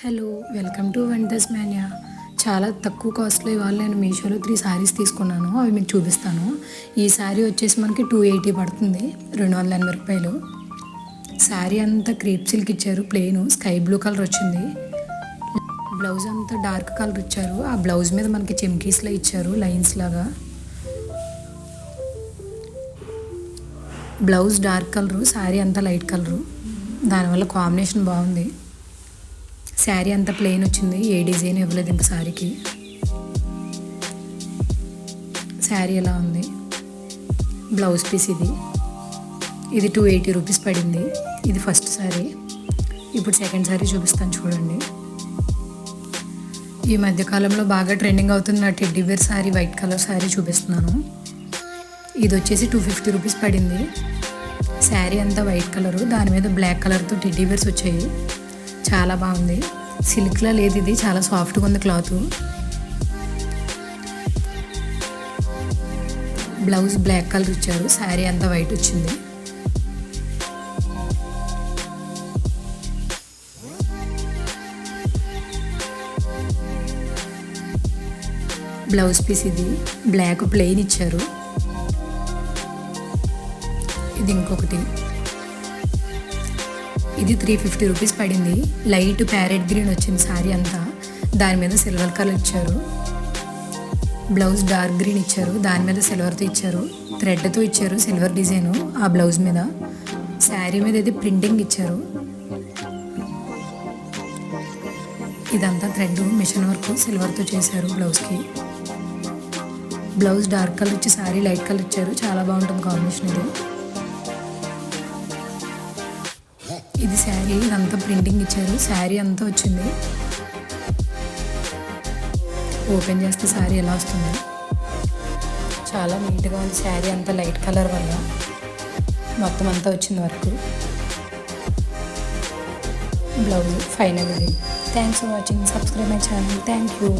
Hello, welcome to wonders Manya. చాలా తక్కువ కాస్ట్లో ఇవాళ నేను మీషోలో 3 శారీస్ తీసుకున్నాను. అవి మీకు చూపిస్తాను. ఈ శారీ వచ్చేసి మనకి 280 పడుతుంది, 280 రూపాయలు. శారీ అంతా క్రేప్ సిల్క్ ఇచ్చారు, ప్లెయిన్ స్కై బ్లూ కలర్ వచ్చింది. బ్లౌజ్ అంతా డార్క్ కలర్ ఇచ్చారు. ఆ బ్లౌజ్ మీద మనకి చెమ్కీస్లా ఇచ్చారు, లైన్స్ లాగా. బ్లౌజ్ డార్క్ కలరు, శారీ అంతా లైట్ కలరు. దానివల్ల కాంబినేషన్ బాగుంది. శారీ అంతా ప్లెయిన్ వచ్చింది, ఏ డిజైన్ ఇవ్వలేదు ఇంకా శారీకి. శారీ ఎలా ఉంది, బ్లౌజ్ పీస్ ఇది 280 రూపీస్ పడింది. ఇది ఫస్ట్ శారీ. ఇప్పుడు సెకండ్ శారీ చూపిస్తాను చూడండి. ఈ మధ్యకాలంలో బాగా ట్రెండింగ్ అవుతుంది నా teddy bear sari, white colour sari చూపిస్తున్నాను. ఇది వచ్చేసి 250 రూపీస్ పడింది. శారీ అంతా వైట్ కలరు, దాని మీద బ్లాక్ కలర్తో టెడ్డీ బేర్స్ వచ్చాయి. చాలా బాగుంది. సిల్క్లా లేదు, ఇది చాలా సాఫ్ట్గా ఉంది క్లాత్. బ్లౌజ్ బ్లాక్ కలర్ ఇచ్చారు, శారీ అంతా వైట్ వచ్చింది. బ్లౌజ్ పీస్ బ్లాక్ ప్లెయిన్ ఇచ్చారు. ఇది ఇంకొకటి, ఇది 350 రూపీస్ పడింది. లైట్ ప్యారెట్ గ్రీన్ వచ్చింది శారీ అంతా, దాని మీద సిల్వర్ కలర్ ఇచ్చారు. బ్లౌజ్ డార్క్ గ్రీన్ ఇచ్చారు, దాని మీద సిల్వర్తో ఇచ్చారు, థ్రెడ్తో ఇచ్చారు సిల్వర్ డిజైను ఆ బ్లౌజ్ మీద. శారీ మీద ఇది ప్రింటింగ్ ఇచ్చారు. ఇదంతా థ్రెడ్ మిషన్ వర్క్ సిల్వర్తో చేశారు బ్లౌజ్కి. బ్లౌజ్ డార్క్ కలర్ ఇచ్చి శారీ లైట్ కలర్ ఇచ్చారు. చాలా బాగుంటుంది కాంబినేషన్ ఇది శారీ, ఇదంతా ప్రింటింగ్ ఇచ్చారు. శారీ అంతా వచ్చింది. ఓపెన్ చేస్తే శారీ ఎలా వస్తుంది, చాలా నీట్గా ఉంది. శారీ అంతా లైట్ కలర్ వల్ల మొత్తం అంతా వచ్చింది వర్క్. బ్లౌజ్ ఫైనల్ ఇది. Thanks for watching. Subscribe my channel. Thank you.